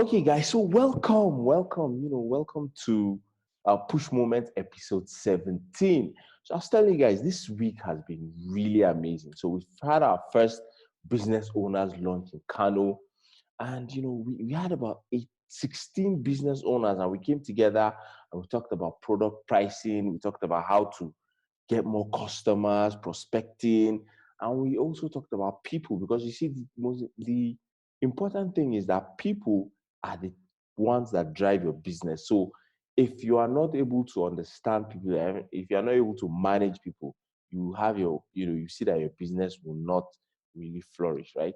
Okay, guys, so welcome to Push Moment episode 17. So I was telling you guys, this week has been really amazing. So we've had our first business owners launch in Kano, and we had about 16 business owners, and we came together and we talked about product pricing, we talked about how to get more customers, prospecting, and we also talked about people because you see, the important thing is that people are the ones that drive your business. So if you are not able to understand people, if you are not able to manage people, you have you see that your business will not really flourish, right?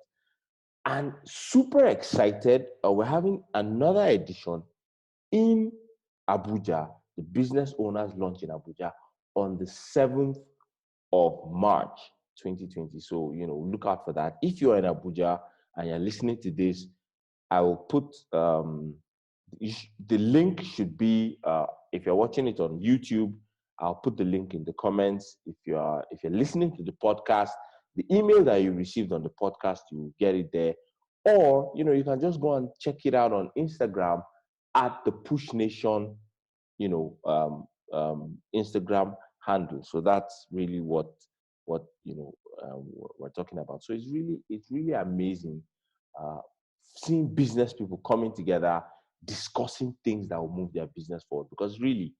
And super excited, we're having another edition in Abuja, the business owners launch in Abuja on the 7th of March 2020. So, look out for that. If you're in Abuja and you're listening to this, I will put the link should be, if you're watching it on YouTube, I'll put the link in the comments. If you're listening to the podcast, the email that you received on the podcast, you will get it there. Or, you can just go and check it out on Instagram at the Push Nation, Instagram handle. So that's really what we're talking about. So it's really amazing seeing business people coming together, discussing things that will move their business forward. Because really,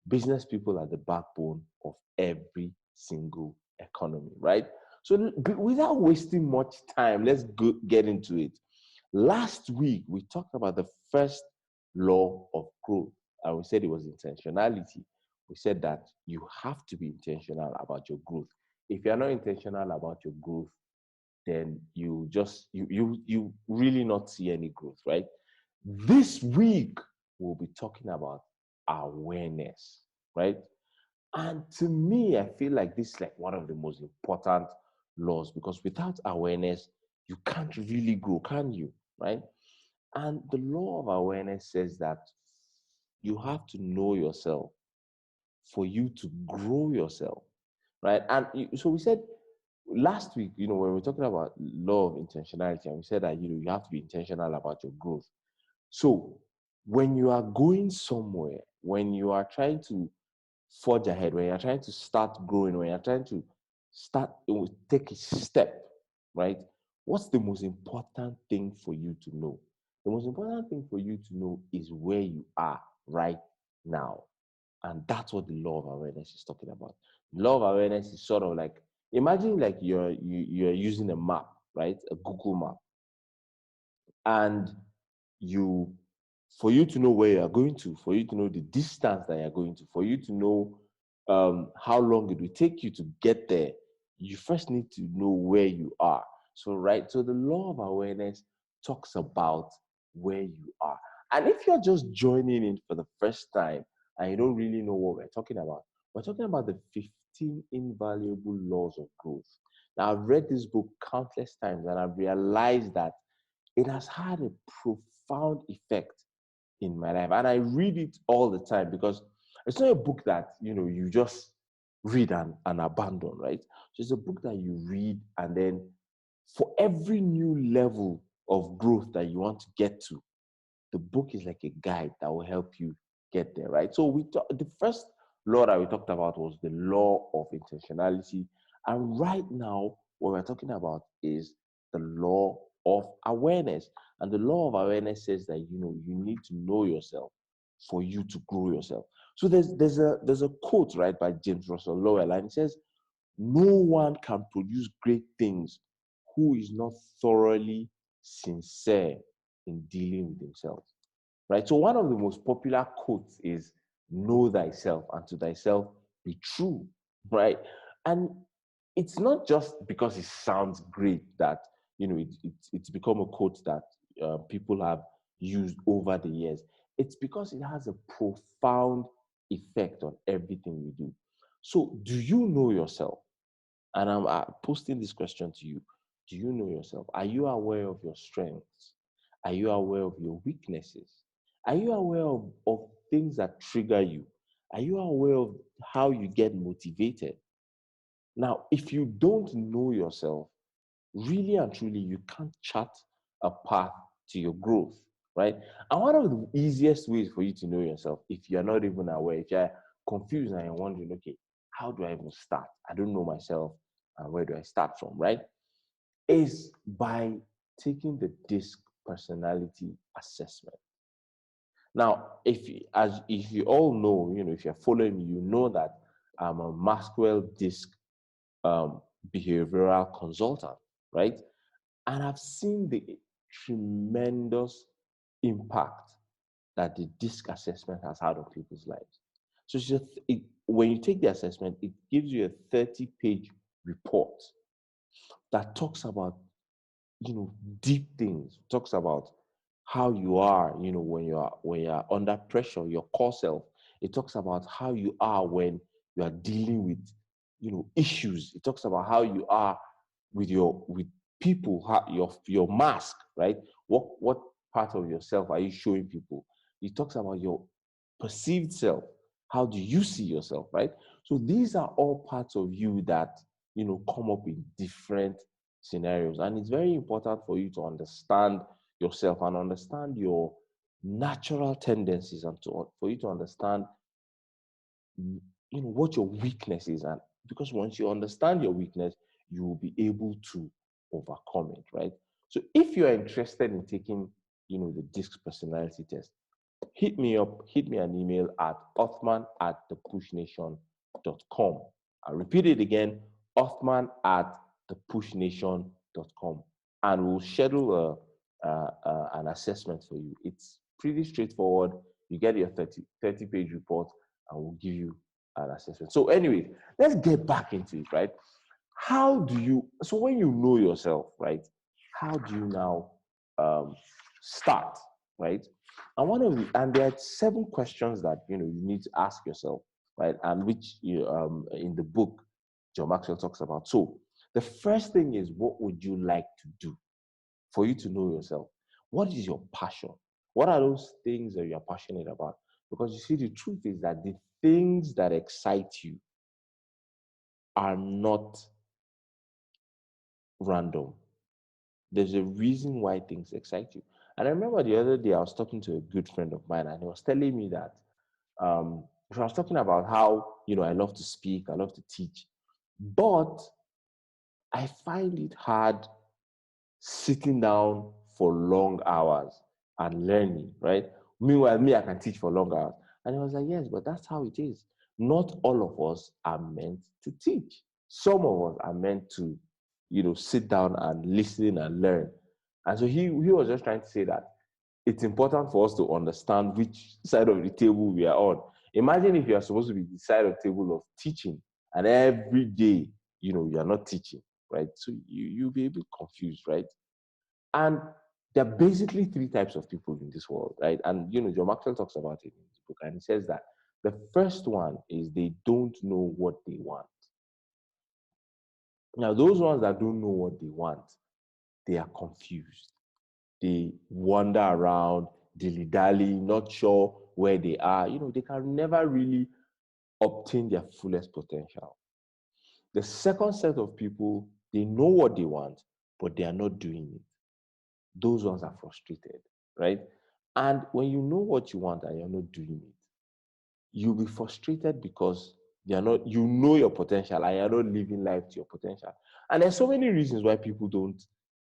business people are the backbone of every single economy, right? So without wasting much time, let's get into it. Last week, we talked about the first law of growth, and we said it was intentionality. We said that you have to be intentional about your growth. If you're not intentional about your growth, then you really not see any growth, right? This week, we'll be talking about awareness, right? And to me, I feel like this is like one of the most important laws because without awareness, you can't really grow, can you? Right? And the law of awareness says that you have to know yourself for you to grow yourself, right? And so we said last week, when we were talking about law of intentionality, and we said that you have to be intentional about your growth. So when you are going somewhere, when you are trying to forge ahead, when you're trying to start growing, when you're trying to take a step, right? What's the most important thing for you to know? The most important thing for you to know is where you are right now. And that's what the law of awareness is talking about. The law of awareness is sort of like, imagine like you're using a map, right? A Google map. And you for you to know where you are going to, for you to know the distance that you're going to, for you to know how long it will take you to get there, you first need to know where you are. So, right, so the law of awareness talks about where you are. And if you're just joining in for the first time and you don't really know what we're talking about the 15 invaluable laws of growth. Now, I've read this book countless times and I've realized that it has had a profound effect in my life. And I read it all the time because it's not a book that, you just read and abandon, right? So it's a book that you read and then for every new level of growth that you want to get to, the book is like a guide that will help you get there, right? So the first law that we talked about was the law of intentionality. And right now, what we're talking about is the law of awareness. And the law of awareness says that you need to know yourself for you to grow yourself. So there's a quote, right, by James Russell Lowell, and it says, "No one can produce great things who is not thoroughly sincere in dealing with himself." Right? So one of the most popular quotes is, "Know thyself, and to thyself be true." Right? And it's not just because it sounds great that it's become a quote that people have used over the years. It's because it has a profound effect on everything we do. So, do you know yourself? And I'm posting this question to you. Do you know yourself? Are you aware of your strengths? Are you aware of your weaknesses? Are you aware of things that trigger you? Are you aware of how you get motivated? Now, if you don't know yourself, really and truly, you can't chart a path to your growth. right? And one of the easiest ways for you to know yourself, if you're not even aware, if you're confused and you're wondering, okay, how do I even start? I don't know myself, and where do I start from, right? Is by taking the DISC personality assessment. Now, if you all know, if you're following me, you know that I'm a Maxwell DISC um, behavioral consultant, right? And I've seen the tremendous impact that the DISC assessment has had on people's lives. So when you take the assessment, it gives you a 30-page report that talks about, deep things, talks about how you are, when you're under pressure, your core self. It talks about how you are when you are dealing with, issues. It talks about how you are with people, how, your mask, right? What part of yourself are you showing people? It talks about your perceived self. How do you see yourself, right? So these are all parts of you that come up in different scenarios, and it's very important for you to understand yourself and understand your natural tendencies, and for you to understand what your weakness is. And because once you understand your weakness, you will be able to overcome it, right? So if you're interested in taking the DISC personality test, hit me up, hit me an email at othman@thepushnation.com. I'll repeat it again, othman@thepushnation.com, and we'll schedule an assessment for you. It's pretty straightforward. You get your 30-page report, and we'll give you an assessment. So anyway, let's get back into it, right? So when you know yourself, right, how do you now start, right? And there are 7 questions that you need to ask yourself, right? And which in the book John Maxwell talks about. So the first thing is, what would you like to do? For you to know yourself, what is your passion? What are those things that you're passionate about? Because you see, the truth is that the things that excite you are not random. There's a reason why things excite you. And I remember the other day I was talking to a good friend of mine, and he was telling me that so I was talking about how I love to speak, I love to teach, but I find it hard sitting down for long hours and learning, right? Meanwhile, me, I can teach for long hours. And I was like, yes, but that's how it is. Not all of us are meant to teach. Some of us are meant to, sit down and listen and learn. And so he was just trying to say that it's important for us to understand which side of the table we are on. Imagine if you are supposed to be the side of the table of teaching, and every day, you are not teaching, right? So you'll be a bit confused, right? And there are basically 3 types of people in this world, right? And John Maxwell talks about it in his book, and he says that the first one is they don't know what they want. Now, those ones that don't know what they want, they are confused. They wander around, dilly-dally, not sure where they are. They can never really obtain their fullest potential. The second set of people, they know what they want, but they are not doing it. Those ones are frustrated, right? And when you know what you want and you're not doing it, you'll be frustrated because you know your potential and you're not living life to your potential. And there's so many reasons why people don't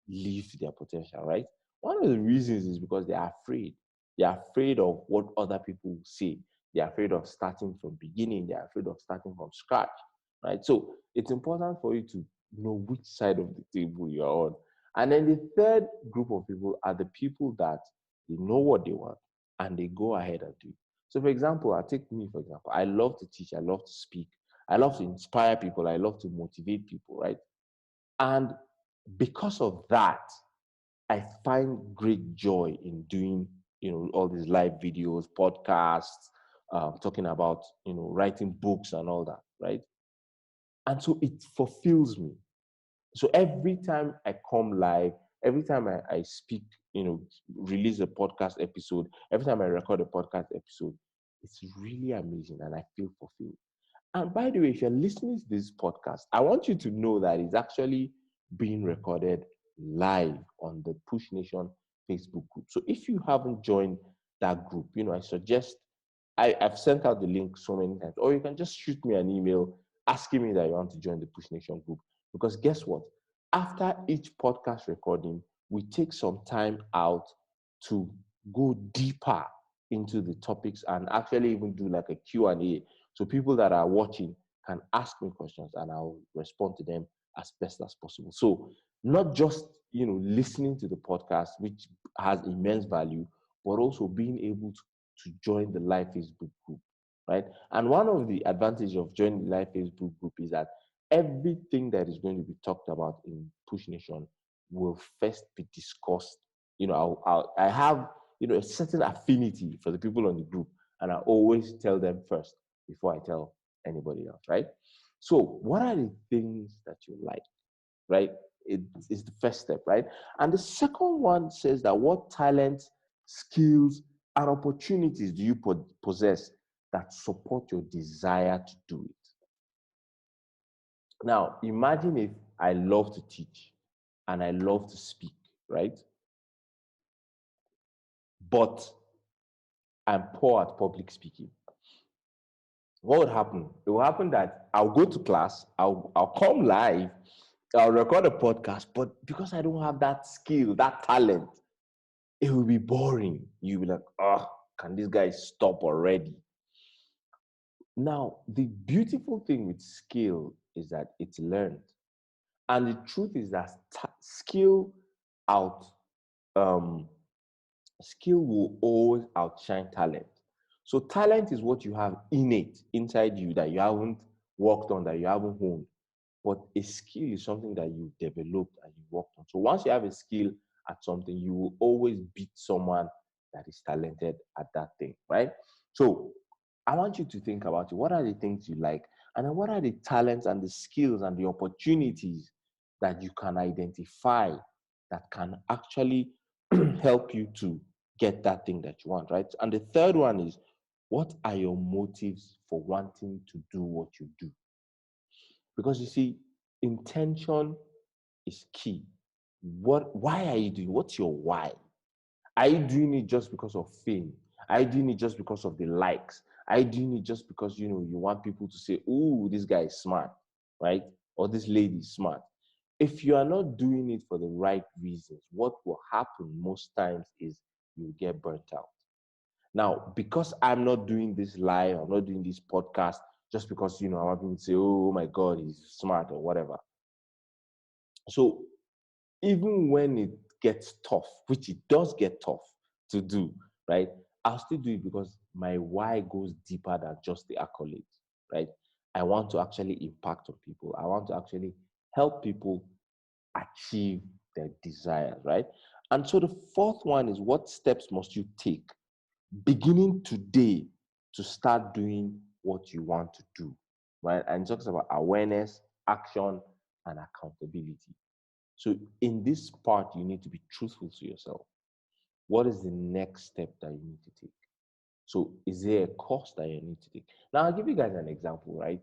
live to their potential, right? One of the reasons is because they are afraid. They're afraid of what other people will say. They're afraid of starting from beginning. They're afraid of starting from scratch, right? So it's important for you to know which side of the table you're on. And then the third group of people are the people that they know what they want and they go ahead and do it. So, for example, I'll take me, for example. I love to teach, I love to speak, I love to inspire people, I love to motivate people, right? And because of that, I find great joy in doing, all these live videos, podcasts, talking about, writing books and all that, right? And so it fulfills me. So every time I come live, every time I speak, release a podcast episode, every time I record a podcast episode, it's really amazing and I feel fulfilled. And by the way, if you're listening to this podcast, I want you to know that it's actually being recorded live on the Push Nation Facebook group. So if you haven't joined that group, I suggest I've sent out the link so many times, or you can just shoot me an email asking me that you want to join the Push Nation group. Because guess what? After each podcast recording, we take some time out to go deeper into the topics and actually even do like a Q&A. So people that are watching can ask me questions and I'll respond to them as best as possible. So not just, listening to the podcast, which has immense value, but also being able to join the live Facebook group, right? And one of the advantages of joining the live Facebook group is that everything that is going to be talked about in Push Nation will first be discussed. I have, a certain affinity for the people on the group, and I always tell them first before I tell anybody else, right? So, what are the things that you like, right? It is the first step, right? And the second one says that what talents, skills, and opportunities do you possess that support your desire to do it? Now, imagine if I love to teach and I love to speak, right? But I'm poor at public speaking. What would happen? It will happen that I'll go to class, I'll come live, I'll record a podcast, but because I don't have that skill, that talent, it will be boring. You'll be like, oh, can this guy stop already? Now, the beautiful thing with skill is that it's learned. And the truth is that out um, skill will always outshine talent. So talent is what you have innate inside you that you haven't worked on, that you haven't honed. But a skill is something that you developed and you worked on. So once you have a skill at something, you will always beat someone that is talented at that thing, right? So I want you to think about it. What are the things you like? And then what are the talents and the skills and the opportunities that you can identify that can actually help you to get that thing that you want, right? And the third one is, what are your motives for wanting to do what you do? Because you see, intention is key. Why are you doing? What's your why? Are you doing it just because of fame? Are you doing it just because of the likes? Are you doing it just because you want people to say, "Oh, this guy is smart," right? Or this lady is smart. If you are not doing it for the right reasons, what will happen most times is you get burnt out. Now, because I'm not doing this live, I'm not doing this podcast just because I want people to say, "Oh my God, he's smart" or whatever. So even when it gets tough, which it does get tough to do, right? I'll still do it because my why goes deeper than just the accolades, right? I want to actually impact on people. I want to actually help people achieve their desires, right? And so the fourth one is, what steps must you take beginning today to start doing what you want to do, right? And it talks about awareness, action, and accountability. So in this part, you need to be truthful to yourself. What is the next step that you need to take? So is there a course that you need to take? Now I'll give you guys an example, right?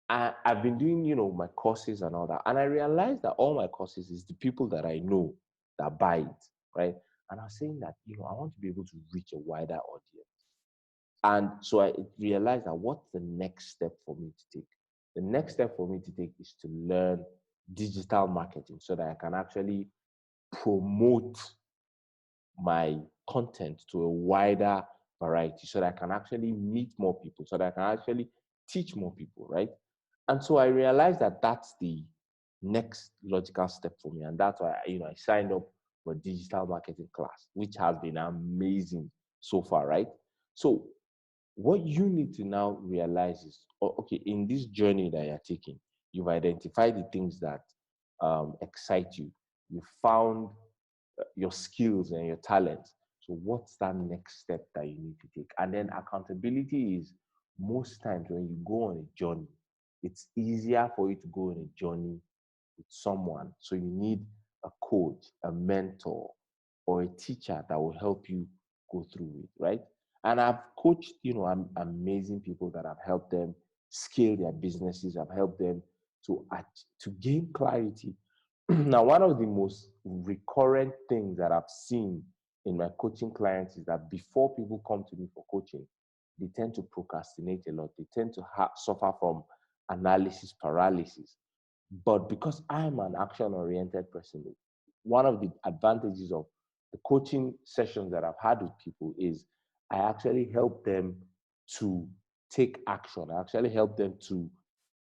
I've been doing, my courses and all that. And I realized that all my courses is the people that I know that buy it, right? And I was saying that, I want to be able to reach a wider audience. And so I realized that what's the next step for me to take? The next step for me to take is to learn digital marketing so that I can actually promote my content to a wider variety, so that I can actually meet more people, so that I can actually teach more people, right? And so I realized that that's the next logical step for me. And that's why, I signed up for a digital marketing class, which has been amazing so far, right? So what you need to now realize is, okay, in this journey that you're taking, you've identified the things that excite you. You found your skills and your talents. So what's that next step that you need to take? And then accountability is, most times when you go on a journey, it's easier for you to go on a journey with someone. So you need a coach, a mentor, or a teacher that will help you go through it, right? And I've coached, amazing people that have helped them scale their businesses. I've helped them to gain clarity. Now, one of the most recurrent things that I've seen in my coaching clients is that before people come to me for coaching, they tend to procrastinate a lot. They tend to suffer from analysis paralysis. But because I'm an action-oriented person, one of the advantages of the coaching sessions that I've had with people is I actually help them to take action. I actually help them to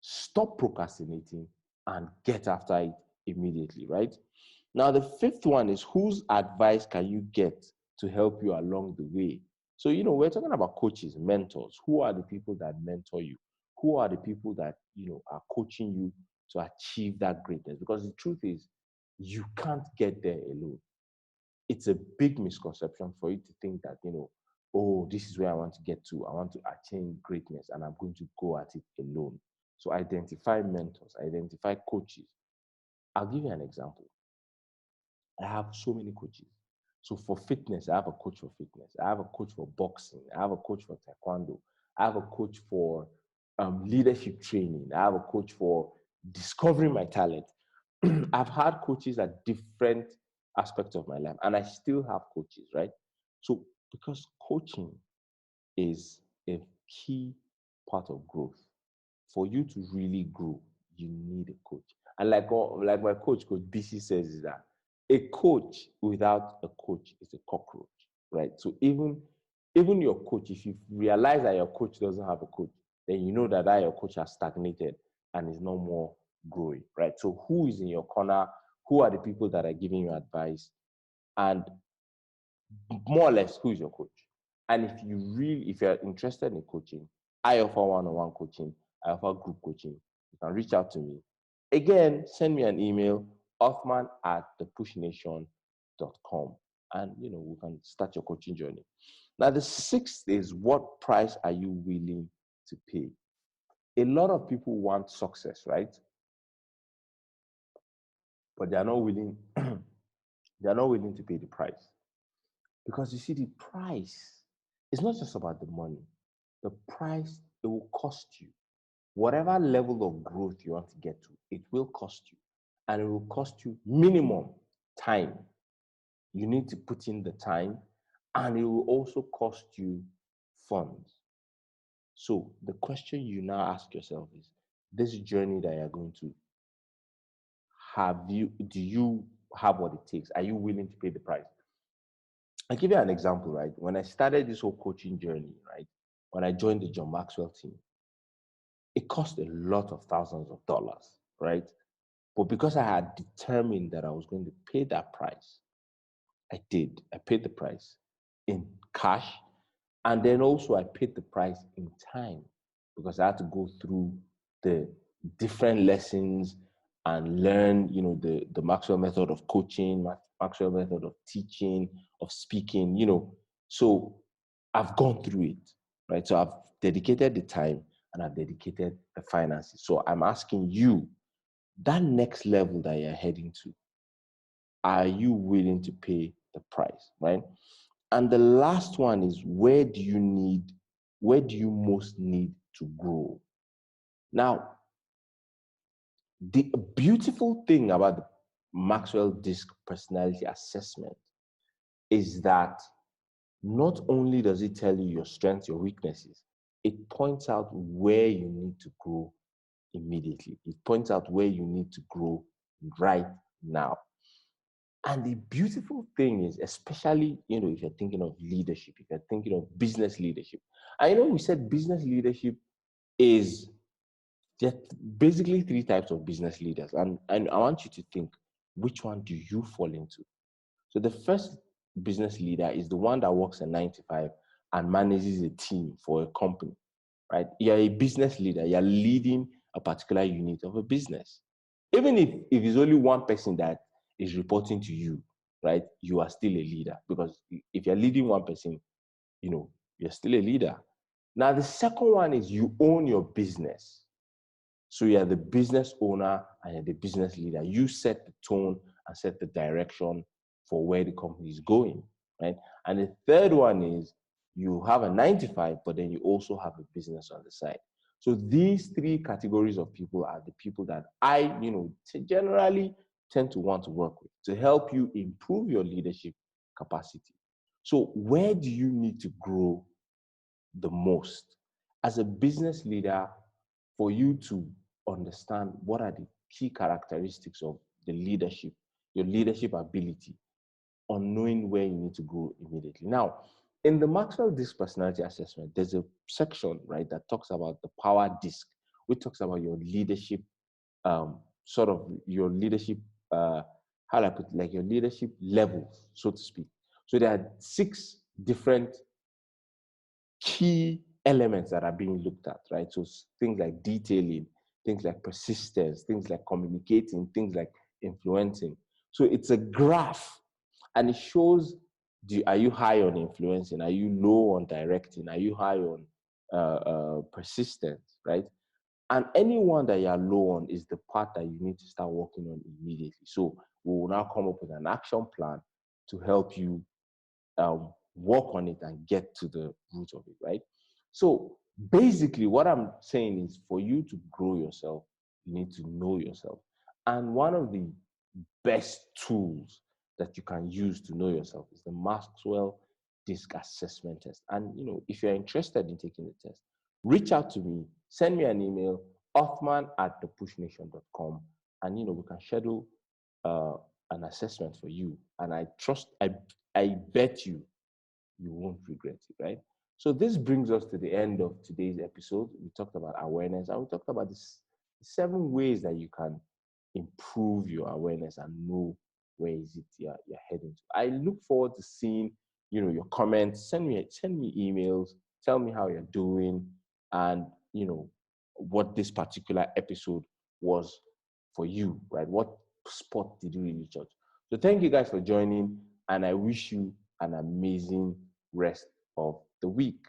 stop procrastinating and get after it immediately, right? Now, the fifth one is whose advice can you get to help you along the way? So, we're talking about coaches, mentors. Who are the people that mentor you? Who are the people that, are coaching you to achieve that greatness? Because the truth is, you can't get there alone. It's a big misconception for you to think that, oh, this is where I want to get to. I want to attain greatness and I'm going to go at it alone. So identify mentors, identify coaches. I'll give you an example. I have so many coaches. So for fitness, I have a coach for fitness. I have a coach for boxing. I have a coach for taekwondo. I have a coach for leadership training. I have a coach for discovering my talent. I've had coaches at different aspects of my life, and I still have coaches, right? So because coaching is a key part of growth. For you to really grow, you need a coach. And like my coach BC says, is that a coach without a coach is a cockroach, right? So even your coach, if you realize that your coach doesn't have a coach, then you know that your coach has stagnated and is no more growing, right? So who is in your corner? Who are the people that are giving you advice? And more or less, who is your coach? And if you're interested in coaching, I offer one-on-one coaching. I offer group coaching. You can reach out to me. Again, send me an email, othman@thepushnation.com. And, we can start your coaching journey. Now, the sixth is, what price are you willing to pay? A lot of people want success, right? But they're not willing, they're not willing to pay the price. Because you see, the price is not just about the money. The price, it will cost you. Whatever level of growth you want to get to, it will cost you. And it will cost you minimum time. You need to put in the time, and it will also cost you funds. So the question you now ask yourself is, this journey that you're going to, do you have what it takes? Are you willing to pay the price? I'll give you an example, right? When I started this whole coaching journey, right? When I joined the John Maxwell team, it cost a lot of thousands of dollars, right? But because I had determined that I was going to pay that price, I did. I paid the price in cash. And then also I paid the price in time because I had to go through the different lessons and learn, the Maxwell method of coaching, Maxwell method of teaching, of speaking, So I've gone through it, right? So I've dedicated the time and I've dedicated the finances. So I'm asking you, that next level that you're heading to, are you willing to pay the price, right? And the last one is, where do you most need to grow? Now, the beautiful thing about the Maxwell DISC personality assessment is that not only does it tell you your strengths, your weaknesses, it points out where you need to grow immediately. It points out where you need to grow right now. And the beautiful thing is, especially, if you're thinking of leadership, if you're thinking of business leadership, I know we said business leadership is there are basically three types of business leaders. And I want you to think, which one do you fall into? So the first business leader is the one that works a 9 to 5 and manages a team for a company, right? You're a business leader. You're leading a particular unit of a business. Even if it's only one person that is reporting to you, right? You are still a leader, because if you're leading one person, you're still a leader. Now, the second one is you own your business. So you're the business owner and you're the business leader. You set the tone and set the direction for where the company is going, right? And the third one is you have a 9 to 5, but then you also have a business on the side. So these three categories of people are the people that I, generally tend to want to work with to help you improve your leadership capacity. So where do you need to grow the most as a business leader for you to understand what are the key characteristics of the leadership, your leadership ability, on knowing where you need to go immediately. Now, in the Maxwell Disc Personality Assessment, there's a section, right, that talks about the power disc, which talks about your leadership, sort of your leadership, how do I put it, like your leadership levels, so to speak. So there are 6 different key elements that are being looked at, right? So things like detailing, things like persistence, things like communicating, things like influencing. So it's a graph, and it shows, are you high on influencing? Are you low on directing? Are you high on persistence, right? And anyone that you're low on is the part that you need to start working on immediately. So we will now come up with an action plan to help you work on it and get to the root of it, right? So basically, what I'm saying is for you to grow yourself, you need to know yourself. And one of the best tools that you can use to know yourself is the Maxwell Disc Assessment Test. And if you're interested in taking the test, reach out to me, send me an email, othman@thepushnation.com, and we can schedule an assessment for you. And I bet you won't regret it, right? So this brings us to the end of today's episode. We talked about awareness, and we talked about this 7 ways that you can improve your awareness and know where is it you're heading to. I look forward to seeing your comments. Send me emails. Tell me how you're doing, and what this particular episode was for you, right? What spot did you really touch? So thank you guys for joining, and I wish you an amazing rest of the week.